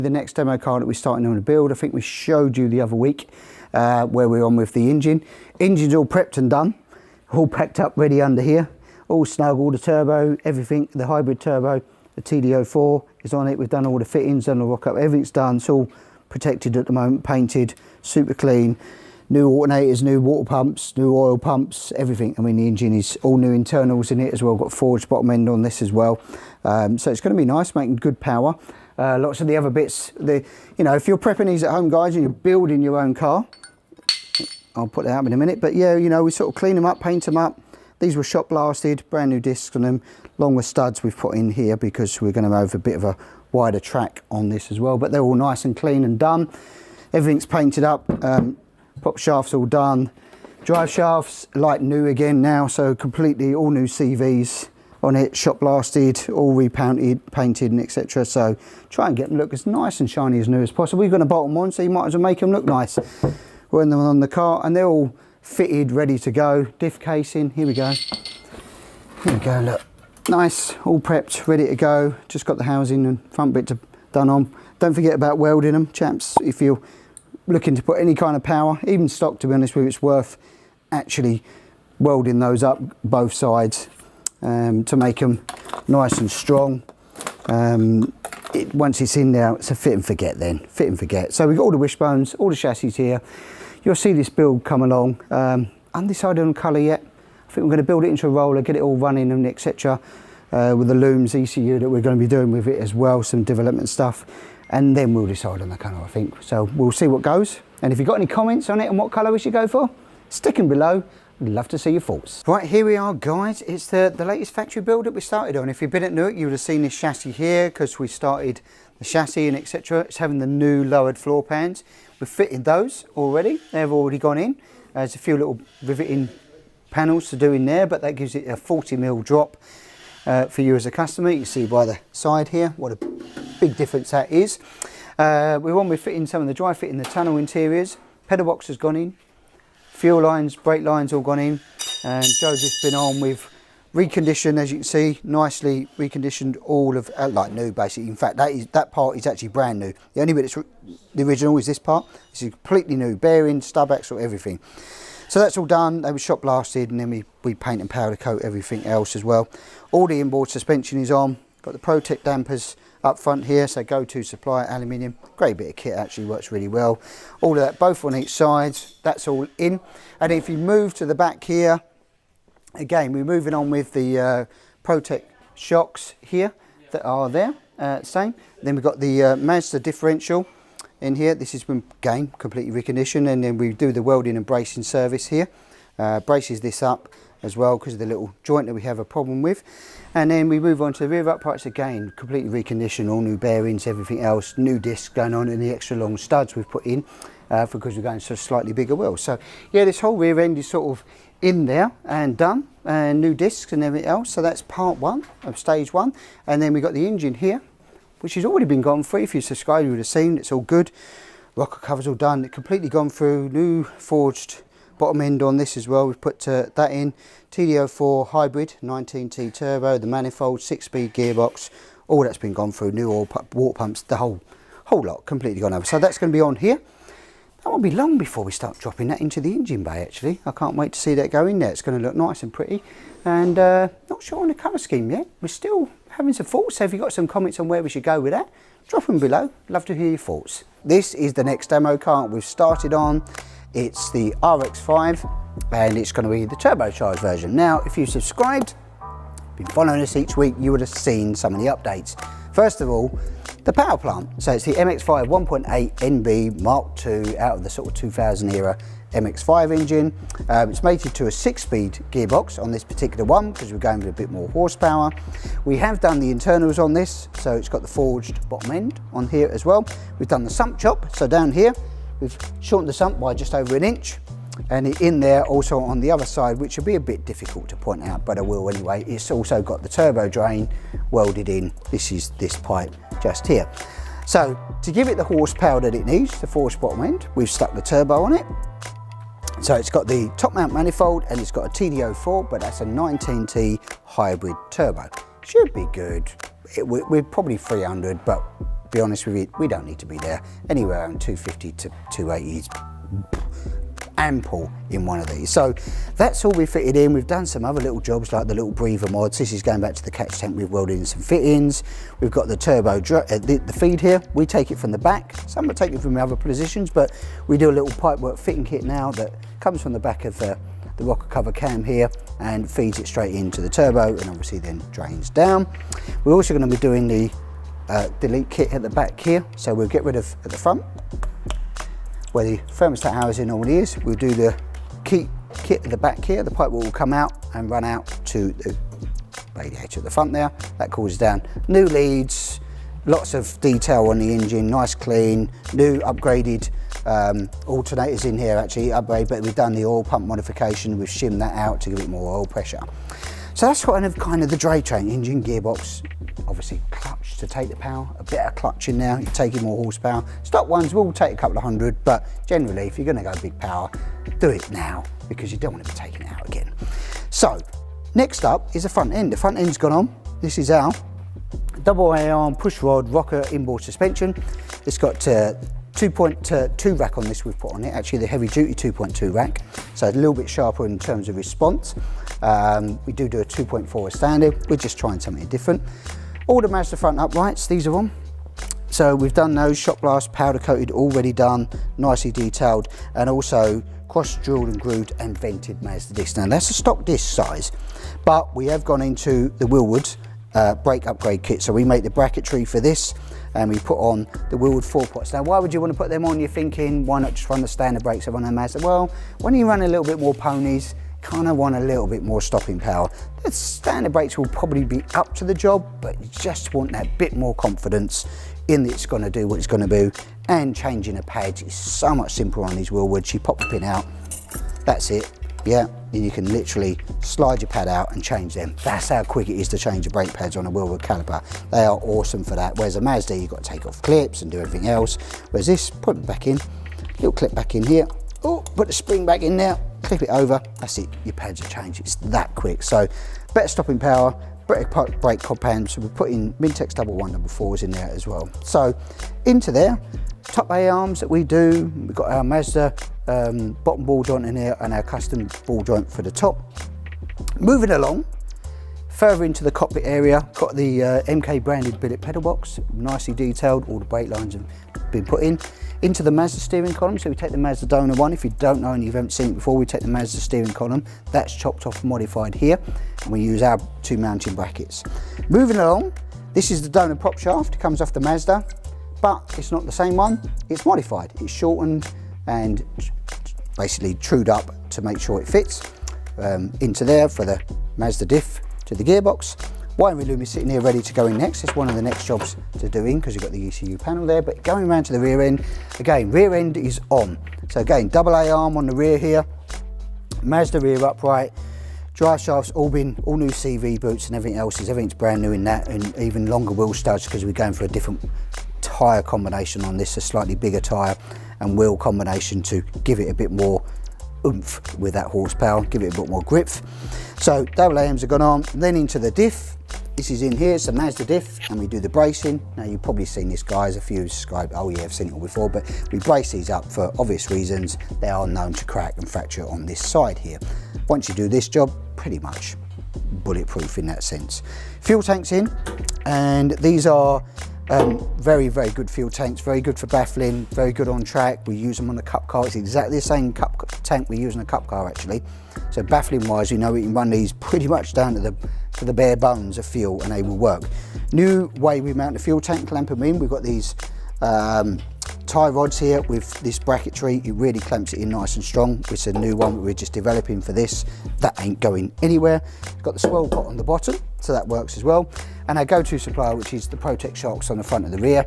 The next demo car that we're starting on the build, I think we showed you the other week where we're on with the engine. Engine's all prepped and done, all packed up ready under here, all snug, all the turbo, everything, the hybrid turbo, the TD04 is on it. We've done all the fittings, done the rock up, everything's done. It's all protected at the moment, painted, super clean. New alternators, new water pumps, new oil pumps, everything. I mean, the engine is all new internals in it as well. Got forged bottom end on this as well. So it's going to be nice, making good power. Lots of the other bits, you know, if you're prepping these at home, guys, and you're building your own car, I'll put that up in a minute. But yeah, you know, we sort of clean them up, paint them up. These were shop blasted, brand new discs on them. Longer studs we've put in here because we're going to have a bit of a wider track on this as well. But they're all nice and clean and done. Everything's painted up. Pop shafts all done. Drive shafts like new again now, so completely all new CVs on it, shop blasted, all repainted, painted and etc. So try and get them look as nice and shiny as new as possible. We're going to bolt them on, so you might as well make them look nice when they're on the car, and they're all fitted, ready to go. Diff casing, here we go. Here we go, look. Nice, all prepped, ready to go. Just got the housing and front bit done on. Don't forget about welding them, chaps, if you're looking to put any kind of power, even stock, to be honest with you, it's worth actually welding those up both sides to make them nice and strong. Once it's in there, it's a fit and forget then, fit and forget. So we've got all the wishbones, all the chassis here. You'll see this build come along. Undecided on colour yet. I think we're going to build it into a roller, get it all running and etc. With the looms ECU that we're going to be doing with it as well, some development stuff. And then we'll decide on the colour, I think. So we'll see what goes. And if you've got any comments on it and what colour we should go for, stick them below. I'd love to see your thoughts. Right, here we are, guys. It's the latest factory build that we started on. If you've been at Newark, you would have seen this chassis here because we started the chassis and etc. It's having the new lowered floor pans. We've fitted those already. They've already gone in. There's a few little riveting panels to do in there, but that gives it a 40mm drop for you as a customer. You can see by the side here what a big difference that is. We're on with fitting some of the dry fitting the tunnel interiors. Pedal box has gone in. Fuel lines, brake lines all gone in. And Joe's just been on with reconditioned, as you can see, nicely reconditioned all of, like new basically. In fact, that part is actually brand new. The only bit that's the original is this part. This is completely new, bearing, stub axle, everything. So that's all done. They were shop blasted, and then we paint and powder coat everything else as well. All the inboard suspension is on. Got the Protect dampers up front here, so go-to supplier aluminium. Great bit of kit, actually works really well. All of that, both on each side, that's all in. And if you move to the back here, again, we're moving on with the Protect shocks here that are there, same. Then we've got the Mazda differential in here. This has been, again, completely reconditioned, and then we do the welding and bracing service here. Braces this up as well because of the little joint that we have a problem with. And then we move on to the rear uprights, again, completely reconditioned, all new bearings, everything else, new discs going on, and the extra long studs we've put in because we're going to slightly bigger wheels. So yeah, this whole rear end is sort of in there and done, and new discs and everything else. So that's part one of stage one. And then we've got the engine here, which has already been gone through. If you subscribe, you would have seen it's all good. Rocker cover's all done, completely gone through, new forged bottom end on this as well. We've put that in. TD04 hybrid 19T turbo, the manifold, 6-speed gearbox, all that's been gone through. New water pumps, the whole lot completely gone over. So that's going to be on here. That won't be long before we start dropping that into the engine bay, actually. I can't wait to see that go in there. It's going to look nice and pretty. And not sure on the colour scheme yet. We're still having some thoughts. So if you've got some comments on where we should go with that, drop them below. Love to hear your thoughts. This is the next demo car we've started on. It's the RX-5, and it's going to be the turbocharged version. Now, if you subscribed, been following us each week, you would have seen some of the updates. First of all, the power plant. So it's the MX-5 1.8 NB Mark II out of the sort of 2000 era MX-5 engine. It's mated to a 6-speed gearbox on this particular one because we're going with a bit more horsepower. We have done the internals on this, so it's got the forged bottom end on here as well. We've done the sump chop, so down here we've shortened the sump by just over 1 inch, and in there also on the other side, which will be a bit difficult to point out, but I will anyway, it's also got the turbo drain welded in. This is this pipe just here. So to give it the horsepower that it needs, the forged bottom end, we've stuck the turbo on it. So it's got the top mount manifold and it's got a TD04, but that's a 19T hybrid turbo. Should be good. We're probably 300, but be honest with you, we don't need to be there. Anywhere around 250 to 280 is ample in one of these. So that's all we fitted in. We've done some other little jobs like the little breather mods. This is going back to the catch tank. We've welded in some fittings. We've got the turbo, the feed here. We take it from the back. Some will take it from the other positions, but we do a little pipework fitting kit now that comes from the back of the rocker cover cam here and feeds it straight into the turbo, and obviously then drains down. We're also going to be doing the delete kit at the back here. So we'll get rid of at the front where the thermostat housing normally is. We'll do the kit at the back here. The pipe will come out and run out to the radiator at the front there. That cools down. New leads, lots of detail on the engine, nice clean, new upgraded alternators in here actually, but we've done the oil pump modification. We've shimmed that out to give it more oil pressure. So that's kind of the dray train. Engine, gearbox, obviously clutch to take the power, a bit of clutch in there, you're taking more horsepower. Stock ones will take a couple of hundred, but generally if you're going to go big power, do it now because you don't want to be taking it out again. So next up is the front end. The front end's gone on. This is our double A-arm push rod rocker inboard suspension. It's got 2.2 rack on this we've put on it, actually the heavy duty 2.2 rack, so a little bit sharper in terms of response. We do a 2.4 as standard. We're just trying something different. All the Mazda front uprights, these are on. So we've done those, shot blast, powder coated, already done, nicely detailed, and also cross drilled and grooved and vented Mazda disc. Now that's a stock disc size, but we have gone into the Willwood brake upgrade kit. So we make the bracketry for this, and we put on the Willwood 4 pots. Now why would you want to put them on? You're thinking, why not just run the standard brakes of on a Mazda? Well, when you run a little bit more ponies, kind of want a little bit more stopping power. The standard brakes will probably be up to the job, but you just want that bit more confidence in that it's going to do what it's going to do. And changing the pads is so much simpler on these Willwoods. You pop the pin out, that's it. Yeah, and you can literally slide your pad out and change them. That's how quick it is to change the brake pads on a Willwood caliper. They are awesome for that. Whereas a Mazda, you've got to take off clips and do everything else. Whereas this, put it back in, little clip back in here. Oh, put the spring back in there, clip it over, that's it, your pads are changed. It's that quick. So better stopping power, better brake compound. So we put in Mintex 1144s in there as well. So into there, top A-arms that we do, we've got our Mazda bottom ball joint in here and our custom ball joint for the top. Moving along, further into the cockpit area, got the MK branded billet pedal box, nicely detailed, all the brake lines have been put in. Into the Mazda steering column, so we take the Mazda Donor one. If you don't know and you haven't seen it before, we take the Mazda steering column, that's chopped off, modified here, and we use our 2 mounting brackets. Moving along, this is the Donor prop shaft, it comes off the Mazda, but it's not the same one, it's modified. It's shortened and basically trued up to make sure it fits into there for the Mazda diff to the gearbox. Wiring loom is sitting here ready to go in next. It's one of the next jobs to do in because you've got the ECU panel there, but going around to the rear end, again, rear end is on. So again, double A-arm on the rear here, Mazda rear upright, drive shafts all new CV boots and everything else, everything's brand new in that, and even longer wheel studs because we're going for a different tyre combination on this, a slightly bigger tyre and wheel combination to give it a bit more oomph with that horsepower, give it a bit more grip. So double A-arms have gone on, then into the diff. This is in here, it's a Mazda diff, and we do the bracing. Now you've probably seen this, guys, a few subscribed, oh yeah, I've seen it all before, but we brace these up for obvious reasons. They are known to crack and fracture on this side here. Once you do this job, pretty much bulletproof in that sense. Fuel tanks in, and these are very, very good fuel tanks, very good for baffling, very good on track. We use them on the cup car. It's exactly the same cup tank we use on a cup car actually. So baffling wise, you know, we can run these pretty much down to the bare bones of fuel and they will work. New way we mount the fuel tank, clamp them in. We've got these tie rods here with this bracketry. It really clamps it in nice and strong. It's a new one that we're just developing for this. That ain't going anywhere. It's got the swirl pot on the bottom, so that works as well. And our go-to supplier, which is the Protect shocks on the front and the rear.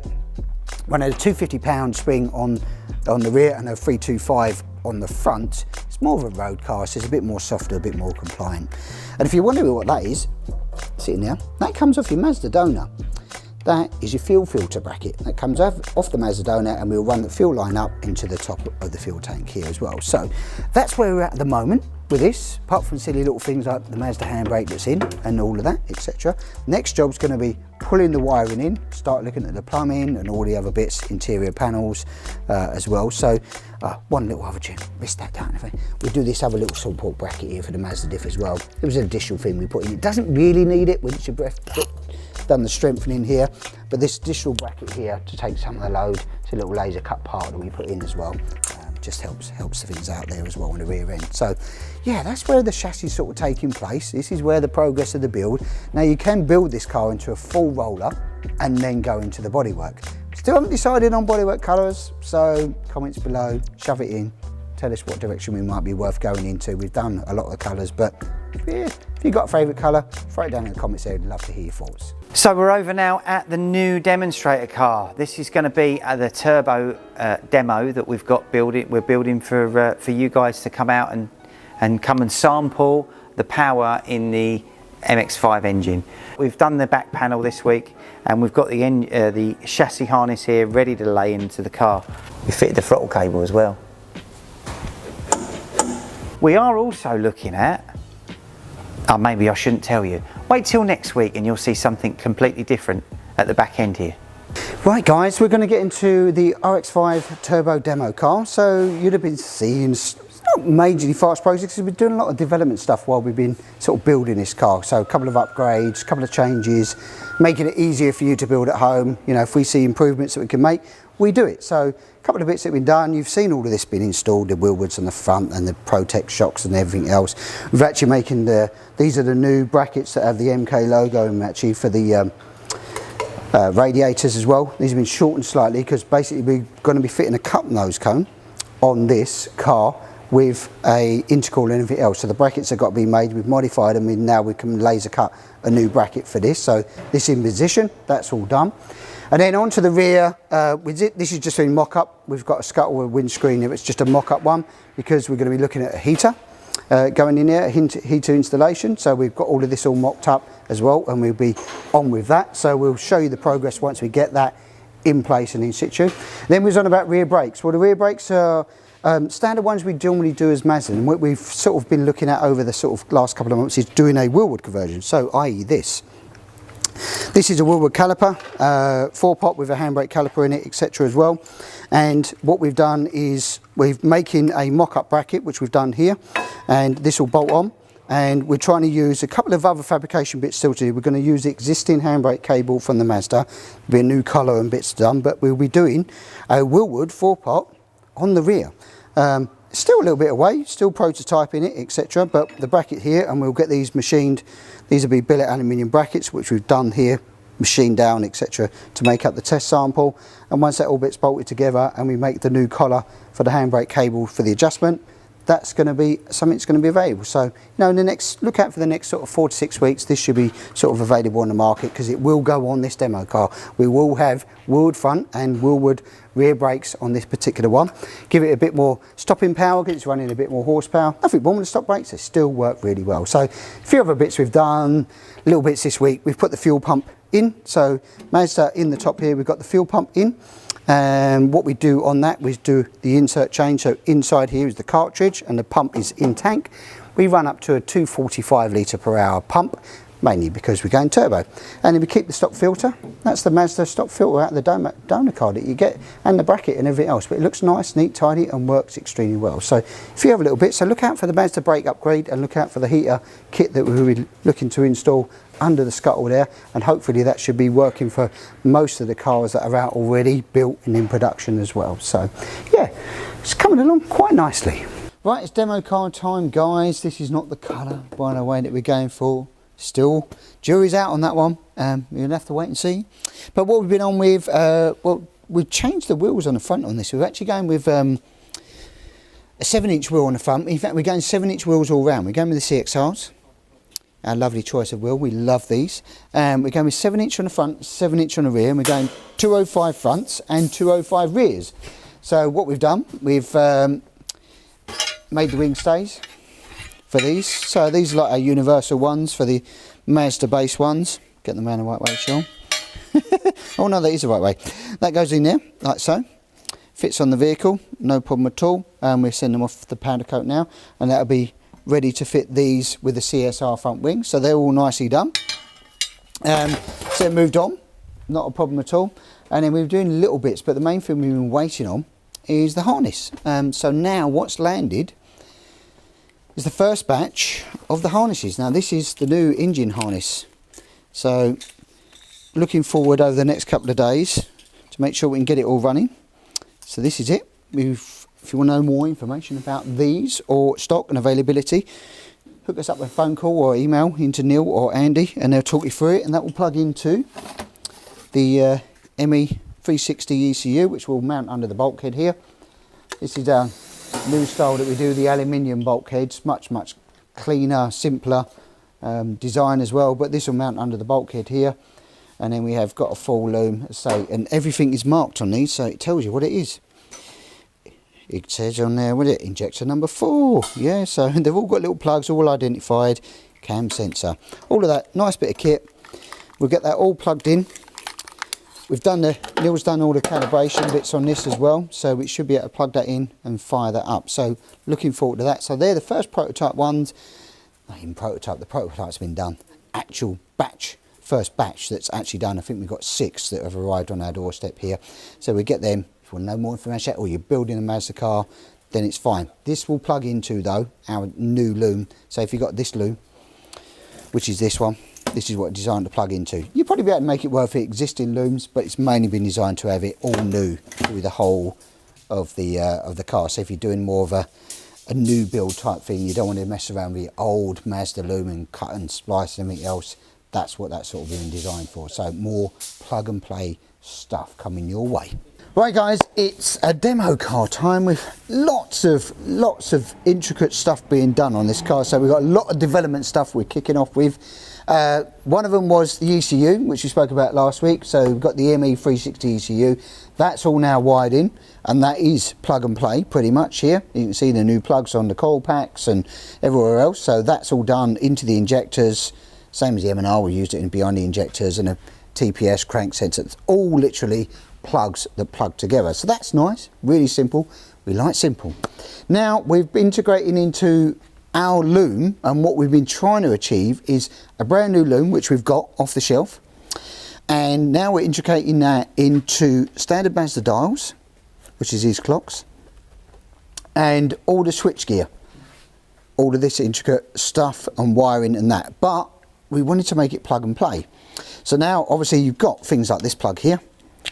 Run a 250-pound spring on the rear and a 325 on the front. It's more of a road car, so it's a bit more softer, a bit more compliant. And if you're wondering what that is, sitting there, that comes off your Mazda Donor. That is your fuel filter bracket. That comes off the Mazda Donor, and we'll run the fuel line up into the top of the fuel tank here as well. So that's where we're at the moment. with this, apart from silly little things like the Mazda handbrake that's in and all of that, etc. Next job's going to be pulling the wiring in, start looking at the plumbing and all the other bits, interior panels as well. So one little other tune, missed that down. We do this other little support bracket here for the Mazda diff as well. It was an additional thing we put in. It doesn't really need it once you've done the strengthening here, but this additional bracket here to take some of the load, it's a little laser cut part that we put in as well. Just helps the things out there as well on the rear end. So yeah, that's where the chassis is sort of taking place. This is where the progress of the build. Now you can build this car into a full roller and then go into the bodywork. Still haven't decided on bodywork colours, so comments below, shove it in, tell us what direction we might be worth going into. We've done a lot of the colours, but yeah, if you've got a favourite colour, throw it down in the comments there. I'd love to hear your thoughts. So we're over now at the new demonstrator car. This is going to be the turbo demo that we've got building. We're building for you guys to come out and come and sample the power in the MX-5 engine. We've done the back panel this week, and we've got the chassis harness here ready to lay into the car. We fitted the throttle cable as well. We are also looking at, maybe I shouldn't tell you. Wait till next week and you'll see something completely different at the back end here. Right guys, we're going to get into the RX-5 turbo demo car. So you'd have been seeing, it's not majorly fast process because we've been doing a lot of development stuff while we've been sort of building this car. So a couple of upgrades, a couple of changes, making it easier for you to build at home. You know, if we see improvements that we can make, we do it. So a couple of bits that have been done. You've seen all of this being installed, the wheel woods on the front and the Protect shocks and everything else. We've actually making these are the new brackets that have the MK logo in actually for the radiators as well. These have been shortened slightly because basically we're going to be fitting a cup nose cone on this car with a intercooler and everything else. So the brackets have got to be made. We've modified them, and now we can laser cut a new bracket for this. So this in position, that's all done. And then onto the rear, this is just a mock-up. We've got a scuttle with windscreen here. It's just a mock-up one because we're going to be looking at a heater going in there, a heater installation. So we've got all of this all mocked up as well, and we'll be on with that. So we'll show you the progress once we get that in place and in situ. Then we're on about rear brakes. Well, the rear brakes are standard ones we normally do as Mazda, and what we've sort of been looking at over the sort of last couple of months is doing a wheelwood conversion. So i.e. this. This is a wheelwood caliper, 4-pot with a handbrake caliper in it, etc. as well. And what we've done is we're making a mock-up bracket, which we've done here, and this will bolt on. And we're trying to use a couple of other fabrication bits still to do. We're going to use the existing handbrake cable from the Mazda, there'll be a new colour and bits done, but we'll be doing a wheelwood 4-pot on the rear. Still a little bit away, still prototyping it, etc. But the bracket here, and we'll get these machined. These will be billet aluminium brackets, which we've done here, machined down, etc. to make up the test sample. And once that all gets bolted together and we make the new collar for the handbrake cable for the adjustment, that's going to be something that's going to be available. So, you know, in the next, look out for the next sort of 4 to 6 weeks, this should be sort of available on the market because it will go on this demo car. We will have wheelwood front and wheelwood rear brakes on this particular one. Give it a bit more stopping power because it's running a bit more horsepower. Nothing wrong with the stock brakes, they still work really well. So a few other bits we've done, little bits this week. We've put the fuel pump in. So Mazda in the top here, we've got the fuel pump in. And what we do on that is do the insert change. So inside here is the cartridge and the pump is in tank. We run up to a 245 litre per hour pump, mainly because we're going turbo. And then we keep the stock filter. That's the Mazda stock filter out of the donor card that you get, and the bracket and everything else. But it looks nice, neat, tidy, and works extremely well. So if you have a little bit, so look out for the Mazda brake upgrade and look out for the heater kit that we'll be looking to install under the scuttle there, and hopefully that should be working for most of the cars that are out already, built and in production as well. So yeah, it's coming along quite nicely. Right, it's demo car time, guys. This is not the colour, by the way, that we're going for. Still, jury's out on that one. You'll have to wait and see. But what we've been on with, well, we've changed the wheels on the front on this. We're actually going with a 7-inch wheel on the front. In fact, we're going 7-inch wheels all round. We're going with the CXRs. Our lovely choice of wheel, we love these. We're going with 7-inch on the front, 7-inch on the rear, and we're going 205 fronts and 205 rears. So what we've done, we've made the wing stays for these. So these are like our universal ones for the Mazda base ones. Get them around the right way, Sean. Oh no, that is the right way. That goes in there, like so. Fits on the vehicle, no problem at all. We'll send them off the powder coat now, and that'll be ready to fit these with the CSR front wing. So they're all nicely done. So moved on, not a problem at all. And then we were doing little bits, but the main thing we've been waiting on is the harness. So now what's landed is the first batch of the harnesses. Now this is the new engine harness. So looking forward over the next couple of days to make sure we can get it all running. So this is it. If you want to know more information about these or stock and availability, hook us up with a phone call or email into Neil or Andy, and they'll talk you through it, and that will plug into the ME 360 ECU, which will mount under the bulkhead here. This is our new style that we do, the aluminium bulkheads, much cleaner, simpler design as well, but this will mount under the bulkhead here. And then we have got a full loom, say, and everything is marked on these, so it tells you what it is. It says on there, what is it, injector number 4. Yeah, so they've all got little plugs, all identified, cam sensor, all of that, nice bit of kit. We'll get that all plugged in. We've done Neil's done all the calibration bits on this as well, so we should be able to plug that in and fire that up. So looking forward to that. So they're the first prototype ones, not even prototype, the prototype's been done. Actual batch, first batch that's actually done. I think we've got 6 that have arrived on our doorstep here. So we get them. If you want to know more information or you're building a Mazda car, then it's fine. This will plug into, though, our new loom. So if you've got this loom, which is this one, this is what it's designed to plug into. You'll probably be able to make it work for existing looms, but it's mainly been designed to have it all new through the whole of the car. So if you're doing more of a new build type thing, you don't want to mess around with the old Mazda loom and cut and splice and everything else. That's what that's sort of been designed for. So more plug and play stuff coming your way. Right guys, it's a demo car time with lots of intricate stuff being done on this car. So we've got a lot of development stuff we're kicking off with. One of them was the ECU, which we spoke about last week. So we've got the ME 360 ECU. That's all now wired in, and that is plug and play pretty much here. You can see the new plugs on the coil packs and everywhere else. So that's all done into the injectors. Same as the M&R, we used it in behind the injectors, and a TPS crank sensor. It's all literally plugs that plug together. So that's nice, really simple. We like simple. Now we've been integrating into our loom, and what we've been trying to achieve is a brand new loom, which we've got off the shelf. And now we're integrating that into standard Mazda dials, which is these clocks, and all the switch gear, all of this intricate stuff and wiring and that. But we wanted to make it plug and play. So now obviously you've got things like this plug here,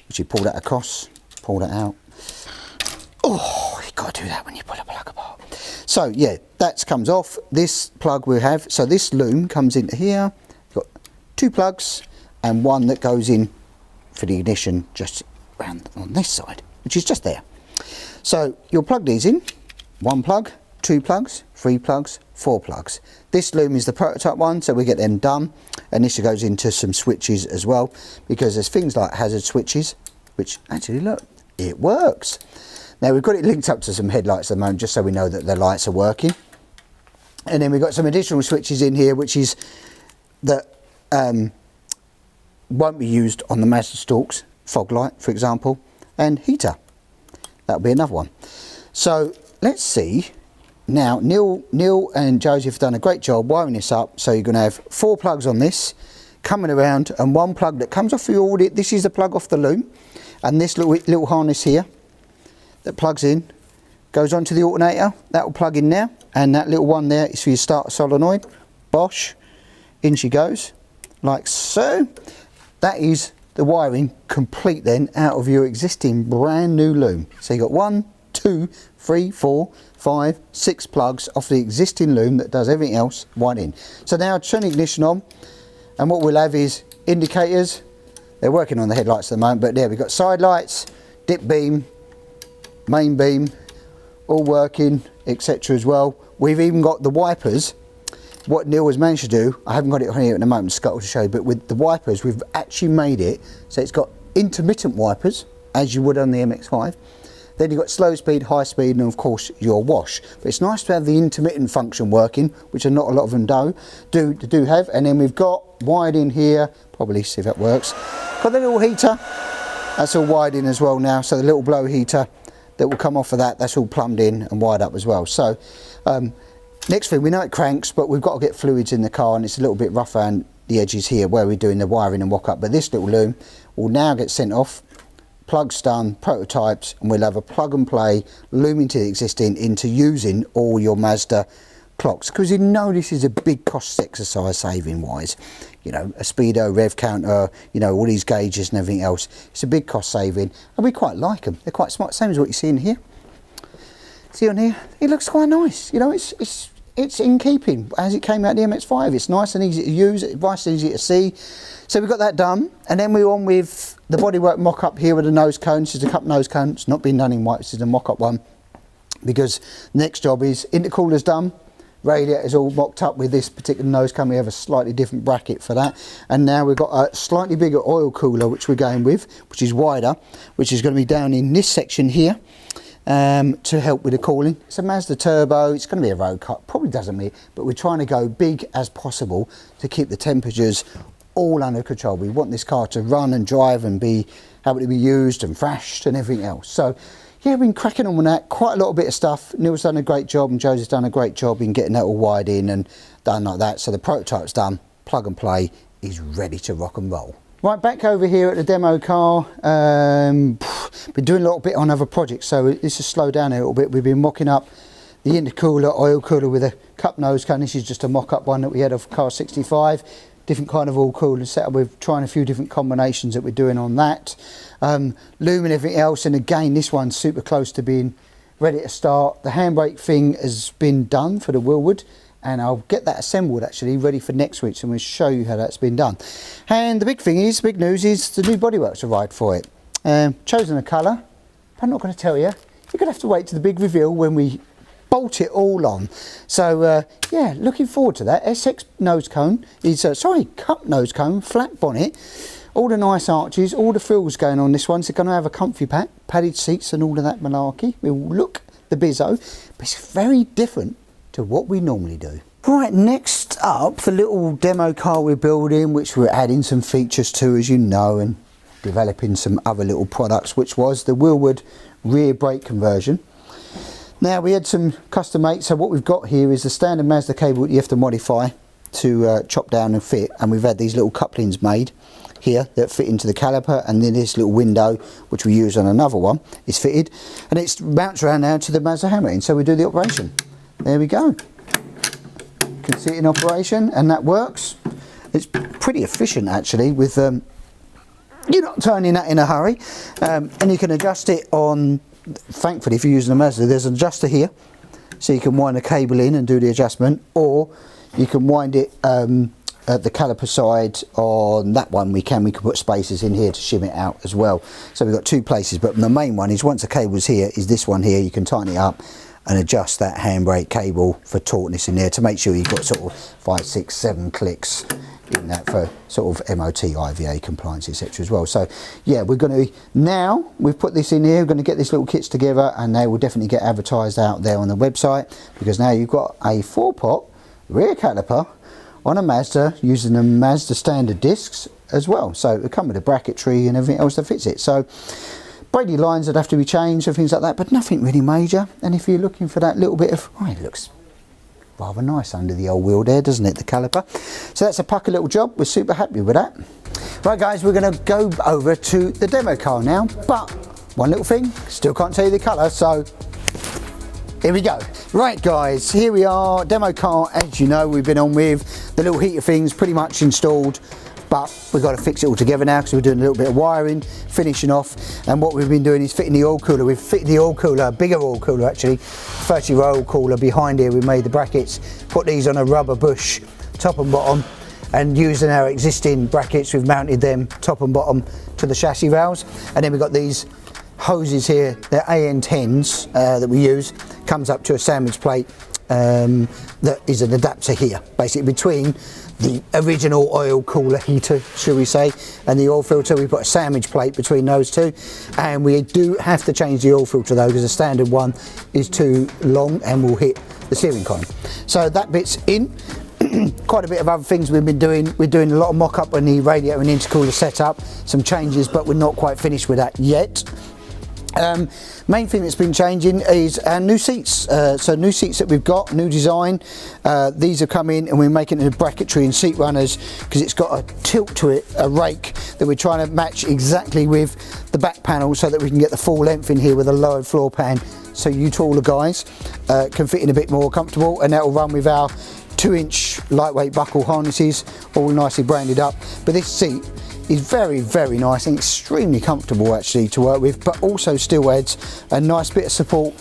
which you pull that across, pull that out. Oh, you've got to do that when you pull a plug apart. So yeah, that comes off. This plug we have, so this loom comes into here. You've got 2 plugs and one that goes in for the ignition just around on this side, which is just there. So you'll plug these in, 1 plug, 2 plugs, 3 plugs, 4 plugs. This loom is the prototype one, so we get them done, and this goes into some switches as well, because there's things like hazard switches, which actually, look, it works. Now we've got it linked up to some headlights at the moment, just so we know that the lights are working. And then we've got some additional switches in here, which is that won't be used on the Mazda stalks, fog light for example, and heater. That'll be another one. So let's see. Now Neil and Joseph have done a great job wiring this up. So you're going to have 4 plugs on this coming around, and 1 plug that comes off the audit. This is the plug off the loom, and this little harness here that plugs in goes onto the alternator. That will plug in now, and that little one there is for your starter solenoid. Bosh, in she goes like so. That is the wiring complete then out of your existing brand new loom. So you've got 1, 2, 3, 4, 5, 6 plugs off the existing loom that does everything else wired in. So now turn the ignition on, and what we'll have is indicators. They're working on the headlights at the moment, but there we've got side lights, dip beam, main beam, all working, etc. as well. We've even got the wipers. What Neil has managed to do, I haven't got it on here at the moment, Scott will show you, but with the wipers we've actually made it so it's got intermittent wipers, as you would on the MX-5. Then you've got slow speed, high speed, and of course your wash. But it's nice to have the intermittent function working, which are not a lot of them do have. And then we've got wired in here, probably see if that works. Got the little heater, that's all wired in as well now. So the little blow heater that will come off of that, that's all plumbed in and wired up as well. So next thing, we know it cranks, but we've got to get fluids in the car, and it's a little bit rough around the edges here where we're doing the wiring and mock up. But this little loom will now get sent off, plugs done, prototypes, and we'll have a plug and play loom into the existing into using all your Mazda clocks, because you know this is a big cost exercise saving wise. You know, a speedo, rev counter, you know, all these gauges and everything else. It's a big cost saving, and we quite like them. They're quite smart, same as what you see in here. See on here, it looks quite nice. You know, it's in keeping as it came out the MX-5. It's nice and easy to use, it's nice and easy to see. So we got that done, and then we're on with the bodywork mock-up here with the nose cone. This is the cup nose cone. It's not been done in white, this is the mock-up one, because the next job is intercooler's done. Radiator is all mocked up with this particular nose cone. We have a slightly different bracket for that, and now we've got a slightly bigger oil cooler which we're going with, which is wider, which is going to be down in this section here to help with the cooling. It's a Mazda Turbo. It's going to be a road car, probably doesn't mean, but we're trying to go big as possible to keep the temperatures all under control. We want this car to run and drive and be able to be used and thrashed and everything else. So yeah, we've been cracking on with that, quite a lot of bit of stuff. Neil's done a great job and Josie's done a great job in getting that all wired in and done like that. So the prototype's done, plug and play, is ready to rock and roll. Right, back over here at the demo car. Been doing a little bit on other projects, so this has slowed down a little bit. We've been mocking up the intercooler, oil cooler with a cup nose cone. This is just a mock-up one that we had of car 65. Different kind of oil cooler setup. We're trying a few different combinations that we're doing on that. Loom and everything else, and again this one's super close to being ready to start. The handbrake thing has been done for the wheelwood, and I'll get that assembled actually ready for next week, so I'm going to show you how that's been done. And the big thing is, big news is the new bodywork's arrived for it. Chosen a colour, but I'm not going to tell you. You're going to have to wait to the big reveal when we bolt it all on. So yeah, looking forward to that. Essex nose cone is cup nose cone, flat bonnet, all the nice arches, all the frills going on this one. So going to have a comfy pack, padded seats and all of that malarkey. We'll look the bizzo, but it's very different to what we normally do. Right, next up, the little demo car we're building, which we're adding some features to, as you know, and developing some other little products, which was the wheelwood rear brake conversion. Now we had some custom made, so what we've got here is the standard Mazda cable that you have to modify to chop down and fit, and we've had these little couplings made here that fit into the caliper, and then this little window which we use on another one is fitted, and it mounts around now to the Mazda hammering. So we do the operation. There we go. You can see it in operation, and that works. It's pretty efficient actually, with you're not turning that in a hurry, and you can adjust it on, thankfully if you're using a Mazda, there's an adjuster here, so you can wind the cable in and do the adjustment, or you can wind it at the caliper side. On that one we can put spacers in here to shim it out as well. So we've got two places, but the main one is, once the cable's here, is this one here. You can tighten it up and adjust that handbrake cable for tautness in there to make sure you've got sort of 5, 6, 7 clicks in that for sort of MOT, IVA compliance, etc. as well. So yeah, we're going to, now we've put this in here, we're going to get these little kits together, and they will definitely get advertised out there on the website, because now you've got a 4-pot rear caliper on a Mazda using the Mazda standard discs as well. So it come with a bracketry and everything else that fits it. So Brady lines that have to be changed and things like that, but nothing really major. And if you're looking for that little bit of, oh, it looks rather nice under the old wheel there, doesn't it, the caliper? So that's a pucker little job. We're super happy with that. Right guys, we're going to go over to the demo car now, but one little thing, still can't tell you the colour, so here we go. Right guys, here we are, demo car. As you know, we've been on with the little heater things pretty much installed, but we've got to fix it all together now because we're doing a little bit of wiring, finishing off, and what we've been doing is fitting the oil cooler. We've fitted the oil cooler, a bigger oil cooler actually, 30 row oil cooler behind here. We made the brackets, put these on a rubber bush, top and bottom, and using our existing brackets, we've mounted them top and bottom to the chassis rails. And then we've got these hoses here, they're AN10s that we use, comes up to a sandwich plate that is an adapter here, basically between the original oil cooler heater, shall we say, and the oil filter. We put a sandwich plate between those two, and we do have to change the oil filter though, because the standard one is too long and will hit the steering column. So that bit's in. Quite a bit of other things we've been doing. We're doing a lot of mock-up on the radiator and intercooler setup, some changes, but we're not quite finished with that yet. Main thing that's been changing is our new seats. So new seats that we've got, new design. These have come in and we're making it a bracketry and seat runners because it's got a tilt to it, a rake that we're trying to match exactly with the back panel so that we can get the full length in here with a lowered floor pan. So you taller guys can fit in a bit more comfortable, and that will run with our 2-inch lightweight buckle harnesses, all nicely branded up. But this seat is very, very nice and extremely comfortable actually to work with, but also still adds a nice bit of support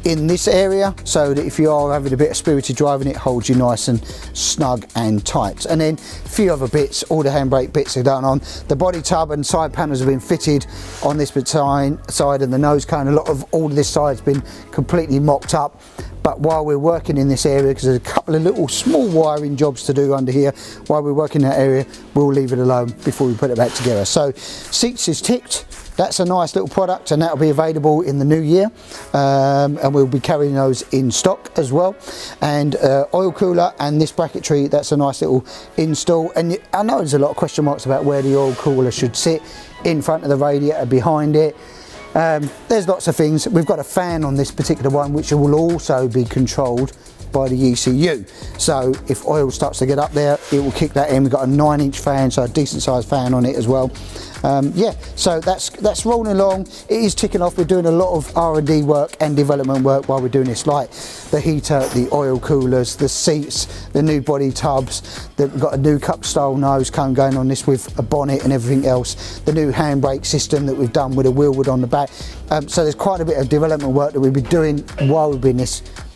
in this area so that if you are having a bit of spirited driving, it holds you nice and snug and tight. And then a few other bits, all the handbrake bits are done on. The body tub and side panels have been fitted on this side, and the nose cone, a lot of all of this side's been completely mocked up. But while we're working in this area, because there's a couple of little small wiring jobs to do under here, while we're working in that area, we'll leave it alone before we put it back together. So seats is ticked. That's a nice little product, and that'll be available in the new year, and we'll be carrying those in stock as well. And oil cooler and this bracketry, that's a nice little install. And I know there's a lot of question marks about where the oil cooler should sit, in front of the radiator, behind it. There's lots of things. We've got a fan on this particular one which will also be controlled by the ECU, so if oil starts to get up there, it will kick that in. We've got a 9-inch fan, so a decent sized fan on it as well. Yeah, so that's rolling along. It is ticking off. We're doing a lot of R&D work and development work while we're doing this, like the heater, the oil coolers, the seats, the new body tubs. We've got a new cup style nose cone going on this with a bonnet and everything else. The new handbrake system that we've done with a wheelwood on the back. So there's quite a bit of development work that we've been doing while we've been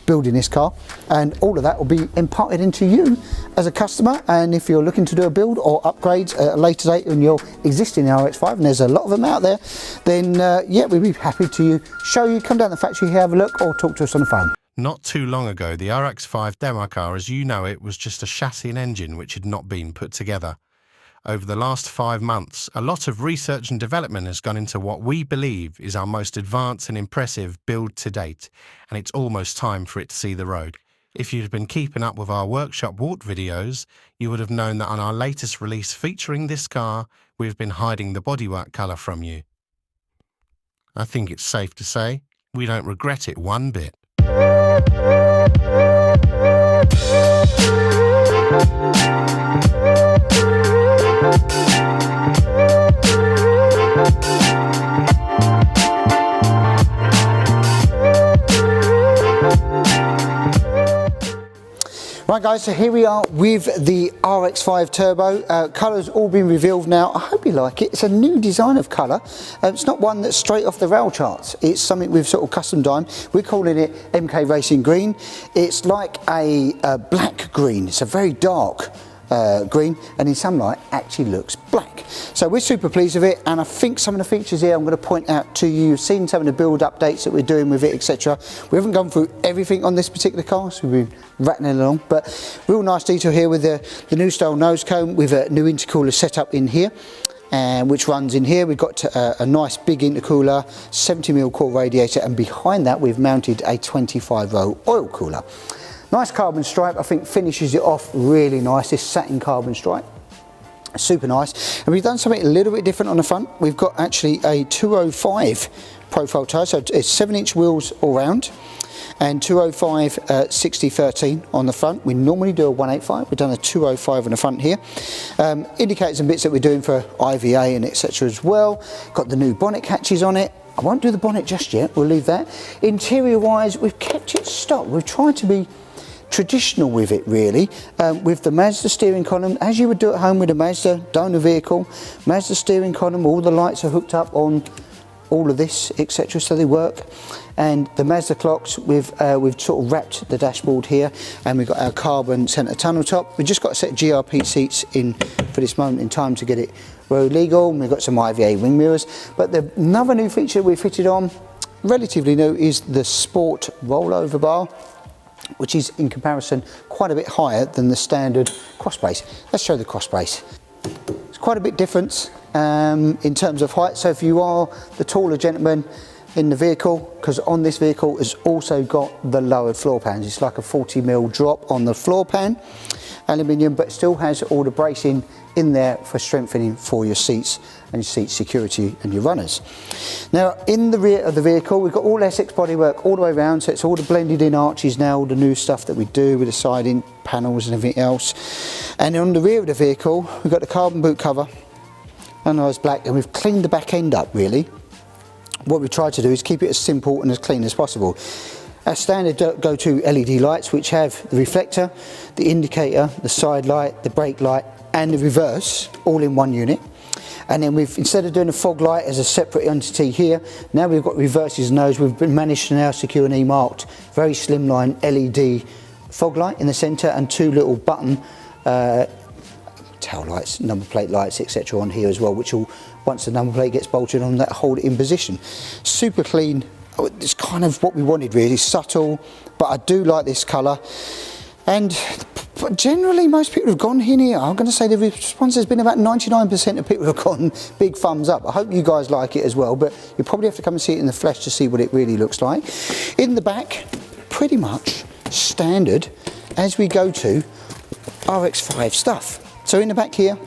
building this car, and all of that will be imparted into you as a customer. And if you're looking to do a build or upgrades at a later date on your existing RX-5, and there's a lot of them out there, then yeah, we'd be happy to show you, come down the factory here, have a look, or talk to us on the phone. Not too long ago, the RX-5 demo car, as you know it, was just a chassis and engine which had not been put together. Over the last 5 months, a lot of research and development has gone into what we believe is our most advanced and impressive build to date, and it's almost time for it to see the road. If you'd been keeping up with our workshop walk videos, you would have known that on our latest release featuring this car, we've been hiding the bodywork colour from you. I think it's safe to say we don't regret it one bit. Right guys, so here we are with the RX-5 Turbo. Colour's all been revealed now. I hope you like it. It's a new design of colour. It's not one that's straight off the rail charts. It's something we've sort of custom done. We're calling it MK Racing Green. It's like a black green. It's a very dark green, and in some light actually looks black. So we're super pleased with it, and I think some of the features here I'm going to point out to you. You've seen some of the build updates that we're doing with it, etc. We haven't gone through everything on this particular car, so we've been rattling along, but real nice detail here with the new style nose cone with a new intercooler setup in here, which runs in here. We've got a nice big intercooler, 70mm core radiator, and behind that we've mounted a 25-row oil cooler. Nice carbon stripe, I think finishes it off really nice, this satin carbon stripe. Super nice. And we've done something a little bit different on the front. We've got actually a 205 profile tyre, so it's 7-inch wheels all round, and 205 6013 on the front. We normally do a 185, we've done a 205 on the front here. Indicators and bits that we're doing for IVA and etc as well. Got the new bonnet catches on it. I won't do the bonnet just yet, we'll leave that. Interior wise, we've kept it stock. We've tried to be traditional with it really, with the Mazda steering column, as you would do at home with a Mazda donor vehicle. Mazda steering column, all the lights are hooked up on all of this, etc, so they work. And the Mazda clocks, we've sort of wrapped the dashboard here, and we've got our carbon centre tunnel top. We've just got a set of GRP seats in for this moment in time to get it road legal, and we've got some IVA wing mirrors. But another new feature we fitted on, relatively new, is the Sport rollover bar, which is in comparison quite a bit higher than the standard cross brace. Let's show the cross brace. It's quite a bit different in terms of height. So if you are the taller gentleman in the vehicle, because on this vehicle it's also got the lowered floor pans. It's like a 40mm drop on the floor pan, aluminium, but still has all the bracing in there for strengthening for your seats and your seat security and your runners. Now in the rear of the vehicle we've got all Essex bodywork all the way around, so it's all the blended in arches now, all the new stuff that we do with the siding panels and everything else. And on the rear of the vehicle we've got the carbon boot cover, anodised black, and we've cleaned the back end up really. What we tried to do is keep it as simple and as clean as possible. Our standard go-to LED lights, which have the reflector, the indicator, the side light, the brake light and the reverse all in one unit. And then we've, instead of doing a fog light as a separate entity here, now we've got reverses and those. We've managed to now secure an E-marked, very slimline LED fog light in the centre and two little button tail lights, number plate lights, etc. on here as well, which will, once the number plate gets bolted on, that hold it in position. Super clean. It's kind of what we wanted really, subtle, but I do like this colour. And generally most people have gone in here, I'm going to say the response has been about 99% of people have gone big thumbs up. I hope you guys like it as well, but you probably have to come and see it in the flesh to see what it really looks like. In the back, pretty much standard as we go to RX-5 stuff. So in the back here,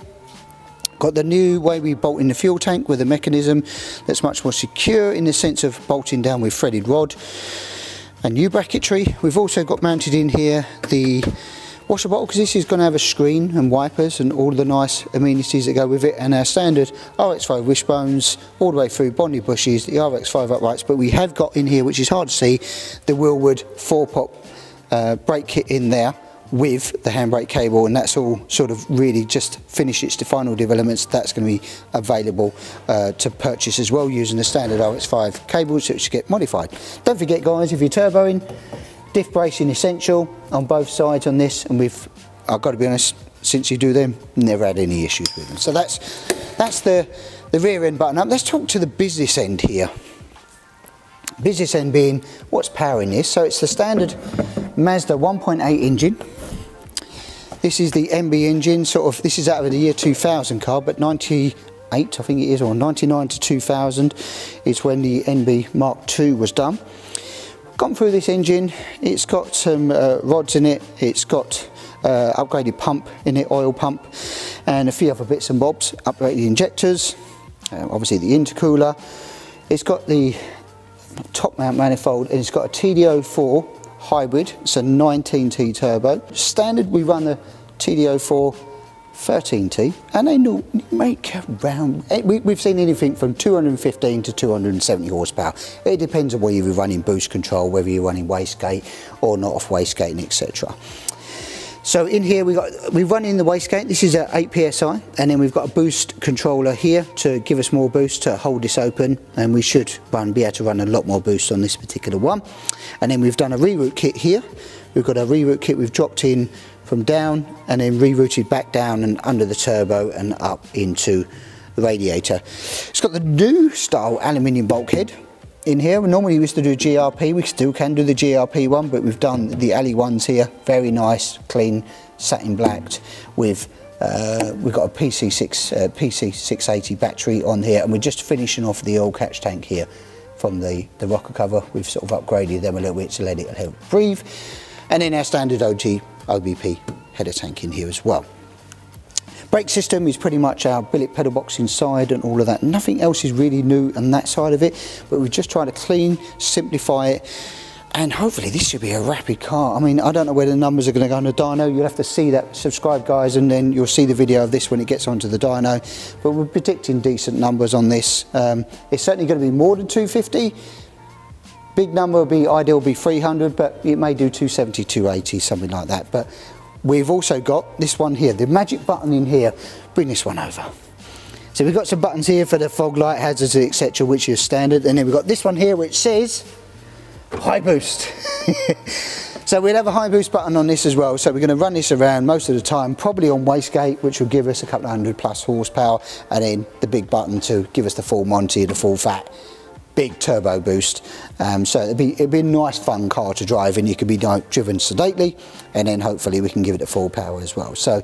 got the new way we bolt in the fuel tank with a mechanism that's much more secure in the sense of bolting down with threaded rod. A new bracketry. We've also got mounted in here the washer bottle, because this is going to have a screen and wipers and all the nice amenities that go with it, and our standard RX-5 wishbones all the way through, bonded bushes, the RX-5 uprights, but we have got in here, which is hard to see, the Willwood 4-pop brake kit in there with the handbrake cable, and that's all sort of really just finished its final developments. That's going to be available to purchase as well using the standard RX-5 cables, which get modified. Don't forget guys, if you're turboing, diff bracing essential on both sides on this, and I've got to be honest, since you do them, never had any issues with them. So that's the rear end button up. Let's talk to the business end here. Business end being what's powering this. So it's the standard Mazda 1.8 engine. This is the MB engine, sort of, this is out of the year 2000 car, but 98 I think it is, or 99 to 2000 is when the NB Mark II was done. Gone through this engine, it's got some rods in it, it's got upgraded pump in it, oil pump, and a few other bits and bobs, upgraded injectors, obviously the intercooler. It's got the top mount manifold, and it's got a TD04 hybrid, it's a 19T turbo. Standard we run the TD04 13T, and they make around, we've seen anything from 215 to 270 horsepower. It depends on whether you're running boost control, whether you're running wastegate or not off wastegating, etc. So in here we run in the wastegate. This is at 8 psi, and then we've got a boost controller here to give us more boost to hold this open, and we should be able to run a lot more boost on this particular one. And then we've done a reroute kit here. We've got a reroute kit we've dropped in from down and then rerouted back down and under the turbo and up into the radiator. It's got the new style aluminium bulkhead in here. Normally we used to do GRP, we still can do the GRP one, but we've done the Ali ones here. Very nice, clean, satin blacked with we've got a PC680 battery on here, and we're just finishing off the oil catch tank here from the rocker cover. We've sort of upgraded them a little bit to let it help breathe. And then our standard OBP header tank in here as well. Brake system is pretty much our billet pedal box inside and all of that. Nothing else is really new on that side of it, but we've just tried to clean, simplify it, and hopefully this should be a rapid car. I mean, I don't know where the numbers are going to go on the dyno. You'll have to see that. Subscribe guys, and then you'll see the video of this when it gets onto the dyno. But we're predicting decent numbers on this. It's certainly going to be more than 250. Big number would be ideal, would be 300, but it may do 270, 280, something like that. But we've also got this one here, the magic button in here. Bring this one over. So we've got some buttons here for the fog light, hazards, etc., which is standard. And then we've got this one here which says high boost. So we'll have a high boost button on this as well. So we're going to run this around most of the time, probably on wastegate, which will give us a couple of 100+ horsepower, and then the big button to give us the full Monty, the full fat, big turbo boost, so it'd be a nice fun car to drive, and you could be driven sedately, and then hopefully we can give it a full power as well. So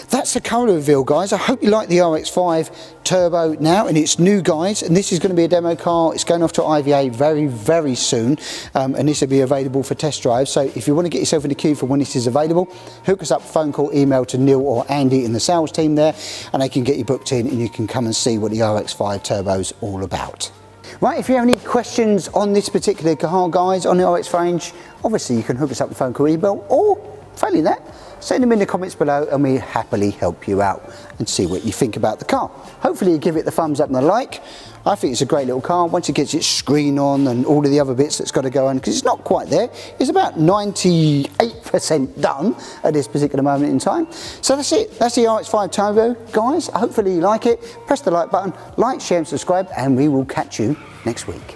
that's the colour reveal, guys. I hope you like the RX-5 Turbo now, and it's new, guys, and this is going to be a demo car. It's going off to IVA very, very soon, and this will be available for test drive. So if you want to get yourself in the queue for when this is available, hook us up, phone call, email to Neil or Andy in the sales team there, and they can get you booked in, and you can come and see what the RX-5 Turbo's all about. Right, if you have any questions on this particular car, guys, on the RX range, obviously you can hook us up with phone call, email, or failing that, send them in the comments below, and we happily help you out and see what you think about the car. Hopefully you give it the thumbs up and the like. I think it's a great little car once it gets its screen on and all of the other bits that's got to go on, because it's not quite there. It's about 98% done at this particular moment in time. So that's it. That's the RX-5 Turbo, guys. Hopefully you like it. Press the like button, like, share and subscribe, and we will catch you next week.